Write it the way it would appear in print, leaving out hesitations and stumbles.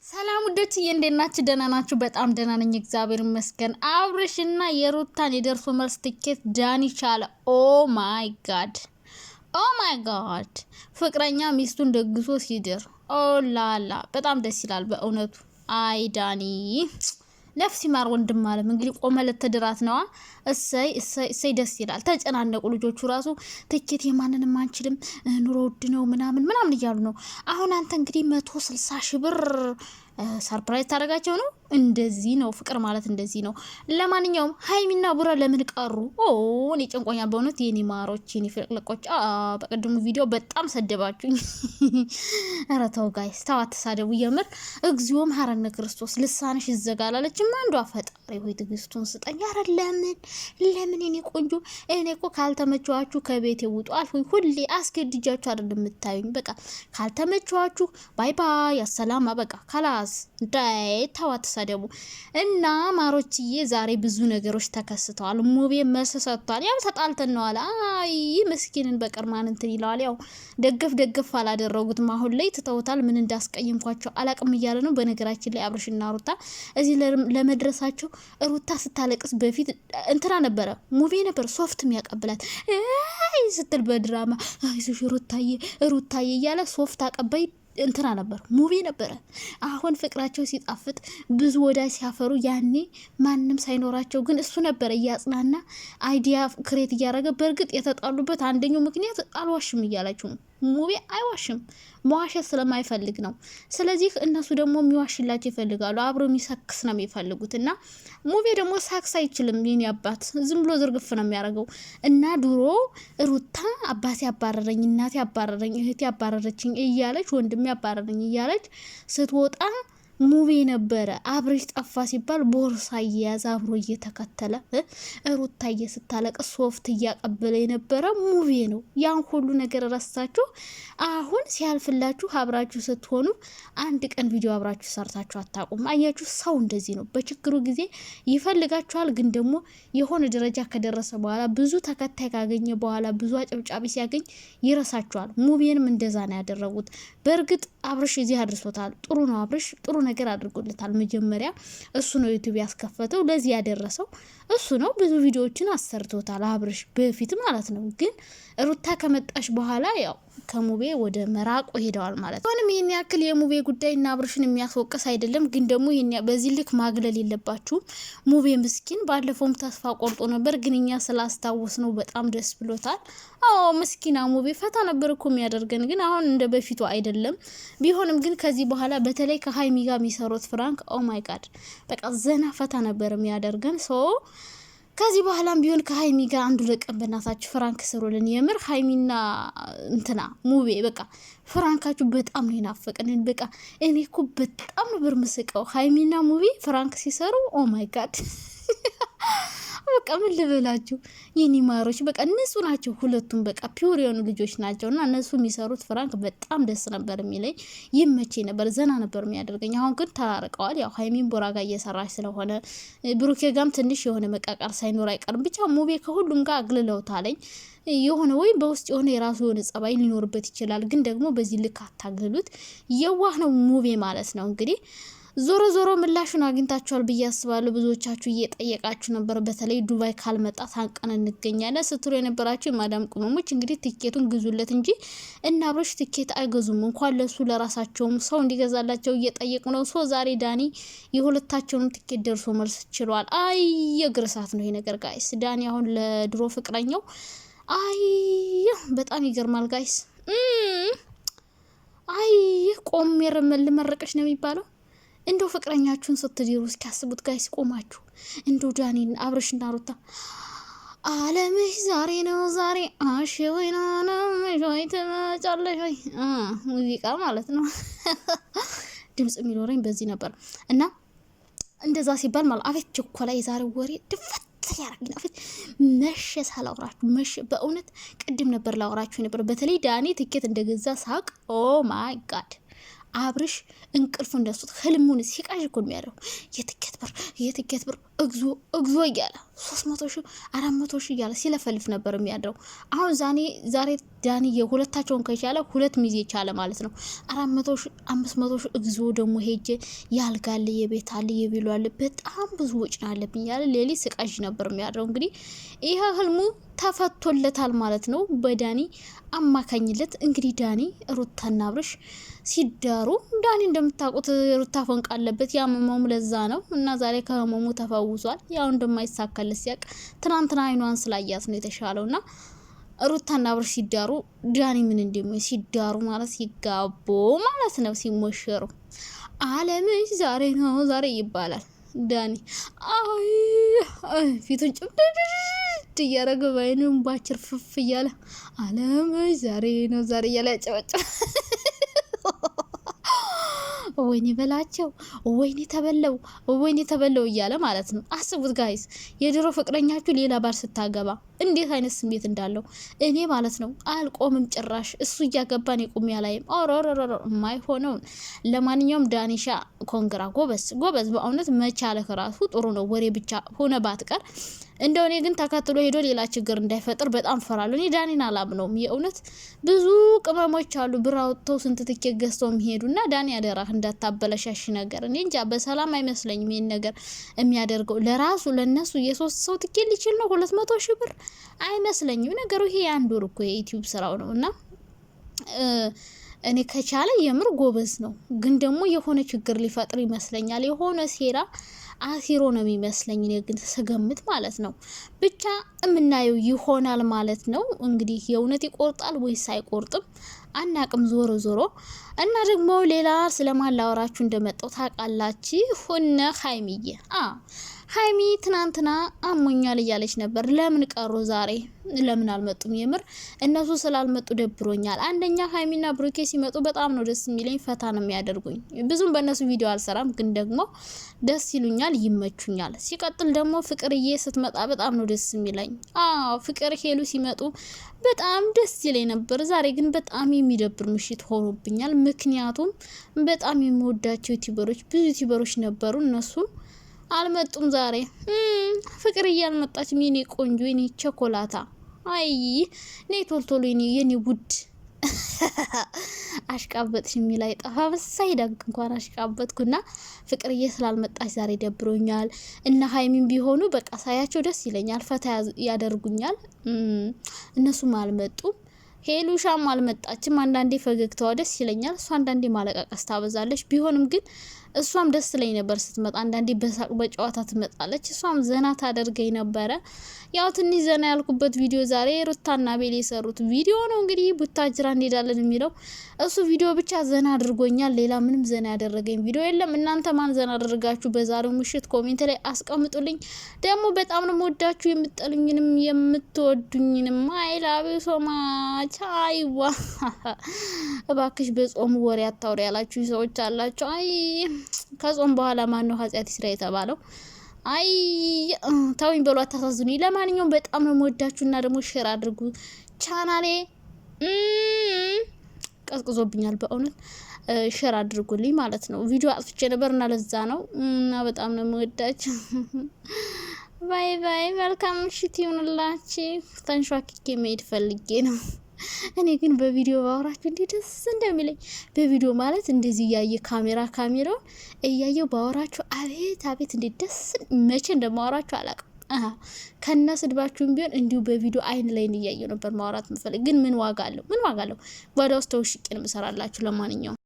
ሰላም ውዶችዬ እንዴት ናችሁ? ደህና ናችሁ? በጣም ደህና ነኝ እግዚአብሔር ይመስገን። አብርሽና የሩታን የደርሶ መልስ ትኬት ዳኒ ቻለ። ኦ ማይ ጋድ ፍቅረኛ ሚስቱን ደግሶ ሲድር ኦ ላላ በጣም ደስ ይላል በእውነቱ። አይ ዳኒ ነፍስ ይማር ወንድም አለም። እንግዲህ ቆመ ለተድራት ነዋ። እሰይ ደስ ይላል። ተጨናነቁ ልጆቹ ራሱ ትኬት የማንንም አንችልም ኑሮ ውድ ነው ምናምን እያሉ ነው። አሁን አንተ እንግዲህ 160 ሺህ ብር ሰርፕራይዝ ታደርጋቸው ነው። እንደዚህ ነው ፍቅር ማለት እንደዚህ ነው። ለማንኛውም ሀይሚና ቡራ ለምን ቀሩ? እኔ ጨንቆኛል በእውነት የኔ ማሮች፣ የኔ ፍቅልቆች። በቀደሙ ቪዲዮ በጣም ሰደባችሁኝ። ኧረ ተው ጋይስ ተው አትሳደቡ። የምር እግዚኦ መሐረነ ክርስቶስ ልሳንሽ ይዘጋላለችም አንዷ። ፈጣሪ ሆይ ትዕግስቱን ስጠኝ። ኧረ ለምን የኔ ቆንጆ፣ እኔ እኮ ካልተመቸዋችሁ ከቤት ይውጡ አልኩኝ። ሁሌ አስገድጃችሁ አይደለም የምታዩኝ። በቃ ካልተመቸዋችሁ ባይ ባይ አሰላማ። በቃ ካላስ ዳይ ተዋት ሰደቡ እና ማሮችዬ። ዛሬ ብዙ ነገሮች ተከስተዋል። ሙቤ መልስ ሰጥቷል። ያው ተጣልተን ነው አለ። አይ ምስኪንን በቅርማን እንትን ይለዋል። ያው ደገፍ አላደረጉትም። አሁን ላይ ትተውታል። ምን እንዳስቀየምኳቸው አላቅም እያለ ነው። በነገራችን ላይ አብርሽና ሩታ እዚህ ለመድረሳቸው ሩታ ስታለቅስ በፊት እንትና ነበረ ሙቤ ነበር ሶፍት የሚያቀብላት ስትል በድራማ አይዞሽ ሩታዬ እያለ ሶፍት አቀባይ እንትና ነበር ሙቤ ነበረ። አሁን ፍቅራቸው ሲጣፍጥ ብዙ ወዳጅ ሲያፈሩ ያኔ ማንም ሳይኖራቸው ግን እሱ ነበረ እያጽናና አይዲያ ክሬት እያደረገ። በእርግጥ የተጣሉበት አንደኛው ምክንያት አልዋሽም እያላችሁ ነው። ሙቤ አይዋሽም፣ መዋሸት ስለማይፈልግ ነው። ስለዚህ እነሱ ደግሞ የሚዋሽላቸው ይፈልጋሉ። አብሮ የሚሰክስ ነው የሚፈልጉት። እና ሙቤ ደግሞ ሳክስ አይችልም። የኔ አባት ዝም ብሎ ዝርግፍ ነው የሚያደርገው። እና ድሮ ሩታ አባቴ አባረረኝ፣ እናቴ አባረረኝ፣ እህቴ አባረረችኝ እያለች ወንድሜ አባረረኝ እያለች ስትወጣ ሙቤ ነበረ። አብርሽ ጠፋ ሲባል ቦርሳ እየያዘ አብሮ እየተከተለ ሩታዬ ስታለቅስ ሶፍት እያቀበለ የነበረ ሙቤ ነው። ያን ሁሉ ነገር ረሳችሁ። አሁን ሲያልፍላችሁ አብራችሁ ስትሆኑ አንድ ቀን ቪዲዮ አብራችሁ ሰርታችሁ አታውቁም። አያችሁ፣ ሰው እንደዚህ ነው። በችግሩ ጊዜ ይፈልጋችኋል፣ ግን ደግሞ የሆነ ደረጃ ከደረሰ በኋላ ብዙ ተከታይ ካገኘ በኋላ ብዙ አጨብጫቢ ሲያገኝ ይረሳችኋል። ሙቤንም እንደዛ ነው ያደረጉት። በእርግጥ አብርሽ እዚህ አድርሶታል። ጥሩ ነው። አብርሽ ጥሩ ነገር አድርጎለታል። መጀመሪያ እሱ ነው ዩቲዩብ ያስከፈተው፣ ለዚህ ያደረሰው እሱ ነው። ብዙ ቪዲዮዎችን አሰርቶታል አብርሽ በፊት ማለት ነው። ግን ሩታ ከመጣሽ በኋላ ያው ከሙቤ ወደ መራቆ ሄደዋል ማለት ነው። አሁንም ይሄን ያክል የሙቤ ጉዳይ እና አብርሽን የሚያስወቅስ አይደለም። ግን ደግሞ በዚህ ልክ ማግለል የለባችሁም። ሙቤ ምስኪን ባለፈውም ተስፋ ቆርጦ ነበር፣ ግን እኛ ስላስታወስ ነው በጣም ደስ ብሎታል። አዎ ምስኪና ሙቤ ፈታ ነበር እኮ የሚያደርገን፣ ግን አሁን እንደ በፊቱ አይደለም። ቢሆንም ግን ከዚህ በኋላ በተለይ ከሀይሚ ጋር የሚሰሩት ፍራንክ ኦ ማይ ጋድ በቃ ዘና ፈታ ነበር የሚያደርገን። ከዚህ በኋላም ቢሆን ከሀይሚ ጋር አንዱ ለቀን በእናታችሁ ፍራንክ ስሩልን። የምር ሀይሚና እንትና ሙቤ በቃ ፍራንካችሁ በጣም ነው ይናፈቀን። በቃ እኔ እኮ በጣም ነበር ምስቀው ሀይሚና ሙቤ ፍራንክ ሲሰሩ ኦ ማይ ጋድ በቃ ምን ልበላችሁ የኔ ማሮች፣ በቃ ንጹህ ናቸው ሁለቱም። በቃ ፒውር የሆኑ ልጆች ናቸው እና እነሱ የሚሰሩት ፍራንክ በጣም ደስ ነበር የሚለኝ፣ ይመቼ ነበር፣ ዘና ነበር የሚያደርገኝ። አሁን ግን ተራርቀዋል። ያው ሀይሚን ቦራ ጋር እየሰራች ስለሆነ ብሩኬ ጋም ትንሽ የሆነ መቃቃር ሳይኖር አይቀርም። ብቻ ሙቤ ከሁሉም ጋር አግልለውታለኝ። የሆነ ወይም በውስጥ የሆነ የራሱ የሆነ ጸባይ ሊኖርበት ይችላል። ግን ደግሞ በዚህ ልክ አታግሉት። የዋህ ነው ሙቤ ማለት ነው። እንግዲህ ዞሮ ምላሹን አግኝታችኋል ብዬ አስባለሁ። ብዙዎቻችሁ እየጠየቃችሁ ነበር። በተለይ ዱባይ ካልመጣ ታንቀን እንገኛለን ስትሉ የነበራችሁ የማዳም ቅመሞች እንግዲህ ትኬቱን ግዙለት እንጂ እና አብርሽ ትኬት አይገዙም። እንኳን ለሱ ለራሳቸውም ሰው እንዲገዛላቸው እየጠየቁ ነው። ዛሬ ዳኒ የሁለታቸውንም ትኬት ደርሶ መልስ ችሏል። አይ የግርሳት ነው ይሄ ነገር ጋይስ። ዳኒ አሁን ለድሮ ፍቅረኛው አይ በጣም ይገርማል ጋይስ። አይ ቆሜ ልመረቀሽ ነው የሚባለው። እንደው ፍቅረኛችሁን ስትዲሩ እስኪያስቡት ጋይስ ቆማችሁ። እንደው ዳኒና አብርሽና ሩታ አለምሽ ዛሬ ነው ዛሬ አሽ ወይ ነው ተመጫለሽ ወይ ሙዚቃ ማለት ነው። ድምጽ የሚኖረኝ በዚህ ነበር እና እንደዛ ሲባል ማለት አቤት ቸኮላ የዛሬ ወሬ ድፈት ያረግና አቤት መሸ ሳላውራችሁ መሸ። በእውነት ቅድም ነበር ላውራችሁ ነበር። በተለይ ዳኒ ትኬት እንደገዛ ሳቅ ኦ ማይ ጋድ አብርሽ እንቅልፍ እንደሱት ህልሙን ሲቃዥ እኮ የሚያደርገው የትኬት ብር እግዞ እያለ 300 ሺህ 400 ሺህ እያለ ሲለፈልፍ ነበር የሚያድረው። አሁን ዛሬ ዳኒ የሁለታቸውን ከቻለ 2 ሚዜ ቻለ ማለት ነው። 400 ሺህ 500 ሺህ እግዞ ደግሞ ሄጄ ያልጋል የቤት አለ የቢሉ አለ በጣም ብዙ ወጭ ነው አለብኝ ያለ ሌሊት ሲቃዥ ነበር የሚያድረው። እንግዲህ ይሄ ህልሙ ተፈቶለታል ማለት ነው በዳኒ አማካኝነት። እንግዲህ ዳኒ ሩታና አብርሽ ሲዳሩ ዳኒ እንደምታውቁት ሩታ ፈንቅ አለበት ያመመው ለዛ ነው እና ዛሬ ከህመሙ ተፈውሷል። ያው እንደማይሳካለት ሲያቅ ትናንትና አይኗን ስላያት ነው የተሻለውና ሩታና አብርሽ ሲዳሩ ዳኒ ምን እንደሚሆን ሲዳሩ ማለት ሲጋቡ ማለት ነው ሲሞሸሩ አለምሽ ዛሬ ነው ዛሬ ይባላል። ዳኒ ፊቱን ጭምድድ እያረገ ባይኑን ባችር ፍፍ እያለ አለምሽ ዛሬ ነው ዛሬ እያለ ያጨበጨበ ወይኔ በላቸው ወይኔ ተበለው እያለ ማለት ነው። አስቡት ጋይስ የድሮ ፍቅረኛችሁ ሌላ ባል ስታገባ እንዴት አይነት ስሜት እንዳለው እኔ ማለት ነው አልቆምም ጭራሽ እሱ እያገባን የቁሚያ ላይም ኦሮሮሮ የማይሆነውን። ለማንኛውም ዳኒሻ ኮንግራ ጎበዝ በእውነት መቻለህ ራሱ ጥሩ ነው። ወሬ ብቻ ሆነ ባትቀር እንደው እኔ ግን ተከትሎ ሄዶ ሌላ ችግር እንዳይፈጥር በጣም ፈራለሁ። እኔ ዳኒን አላምነውም የእውነት ብዙ ቅመሞች አሉ ብር አውጥተው ስንት ትኬት ገዝተው የሚሄዱና ዳኒ ያደራህ እንዳታበለሻሽ ነገር። እኔ እንጃ በሰላም አይመስለኝም ይሄን ነገር የሚያደርገው ለራሱ ለነሱ የሶስት ሰው ትኬት ሊችል ነው 200 ሺህ ብር አይመስለኝም ነገሩ። ይሄ አንድ ወር እኮ የዩቲዩብ ስራው ነው እና እኔ ከቻለ የምር ጎበዝ ነው፣ ግን ደግሞ የሆነ ችግር ሊፈጥር ይመስለኛል። የሆነ ሴራ አሲሮ ነው የሚመስለኝ እኔ ግን ስገምት ማለት ነው። ብቻ የምናየው ይሆናል ማለት ነው። እንግዲህ የእውነት ይቆርጣል ወይስ አይቆርጥም አናቅም። ዞሮ እና ደግሞ ሌላ ስለማን ላወራችሁ እንደመጣው ታውቃላችሁ? ሆነ ሀይሚ ትናንትና አሞኛል እያለች ነበር። ለምን ቀሩ ዛሬ ለምን አልመጡም? የምር እነሱ ስላልመጡ ደብሮኛል። አንደኛ ሀይሚና ብሩኬ ሲመጡ በጣም ነው ደስ የሚለኝ፣ ፈታ ነው የሚያደርጉኝ። ብዙም በእነሱ ቪዲዮ አልሰራም፣ ግን ደግሞ ደስ ይሉኛል፣ ይመቹኛል። ሲቀጥል ደግሞ ፍቅርዬ ስትመጣ በጣም ነው ደስ የሚለኝ። ፍቅር ሄሉ ሲመጡ በጣም ደስ ይለኝ ነበር። ዛሬ ግን በጣም የሚደብር ምሽት ሆኖብኛል። ምክንያቱም በጣም የሚወዳቸው ዩቲዩበሮች ብዙ ዩቲዩበሮች ነበሩ፣ እነሱ አልመጡም ዛሬ። ፍቅርዬ አልመጣችም። የኔ ቆንጆ የኔ ቸኮላታ አይ ነይ ቶልቶሎ የኔ ውድ አሽቃበጥሽ የሚል አይጠፋ በሳይ ዳግ እንኳን አሽቃበጥኩና ፍቅርዬ ስላልመጣች ዛሬ ደብሮኛል። እና ሀይሚን ቢሆኑ በቃ ሳያቸው ደስ ይለኛል፣ ፈታ ያደርጉኛል። እነሱም አልመጡም። ሄሉሻም አልመጣችም። አንዳንዴ ፈገግታዋ ደስ ይለኛል፣ እሷ አንዳንዴ ማለቃቀስ ታበዛለች። ቢሆንም ግን እሷም ደስ ላይ ነበር ስትመጣ። አንዳንዴ በሳቅ በጨዋታ ትመጣለች፣ እሷም ዘና ታደርገኝ ነበረ። ያው ትንሽ ዘና ያልኩበት ቪዲዮ ዛሬ ሩታና ቤል የሰሩት ቪዲዮ ነው። እንግዲህ ቡታጅራ እንሄዳለን የሚለው እሱ ቪዲዮ ብቻ ዘና አድርጎኛል። ሌላ ምንም ዘና ያደረገኝ ቪዲዮ የለም። እናንተ ማን ዘና አደረጋችሁ በዛሬው ምሽት? ኮሜንት ላይ አስቀምጡልኝ። ደግሞ በጣም ነው የምወዳችሁ፣ የምትጠሉኝንም የምትወዱኝንም አይላቢ ሶማች አይዋ እባክሽ በጾሙ ወሬ አታውሪ ያላችሁ ሰዎች አላችሁ። አይ ከጾም በኋላ ማን ነው ኃጢአት ይስራ የተባለው? አይ ታውኝ በሉ አታሳዝኑኝ። ለማንኛውም በጣም ነው የምወዳችሁና ደግሞ ሼር አድርጉ። ቻናሌ ቀዝቅዞብኛል በእውነት ሼር አድርጉልኝ ማለት ነው። ቪዲዮ አጥፍቼ ነበርና ለዛ ነው። እና በጣም ነው የምወዳችሁ። ባይ መልካም ምሽት ይሁንላችሁ። ተንሿክኬ መሄድ ፈልጌ ነው። እኔ ግን በቪዲዮ ባወራችሁ እንዴት ደስ እንደሚለኝ በቪዲዮ ማለት እንደዚህ እያየ ካሜራውን እያየው ባወራችሁ አቤት እንዴት ደስ መቼ እንደማወራችሁ አላውቅም። ከነ ስድባችሁም ቢሆን እንዲሁ በቪዲዮ አይን ላይ እያየው ነበር ማወራት መፈልግ። ግን ምን ዋጋ አለው? ጓዳ ውስጥ ተውሽቄ ነው የምሰራላችሁ። ለማንኛውም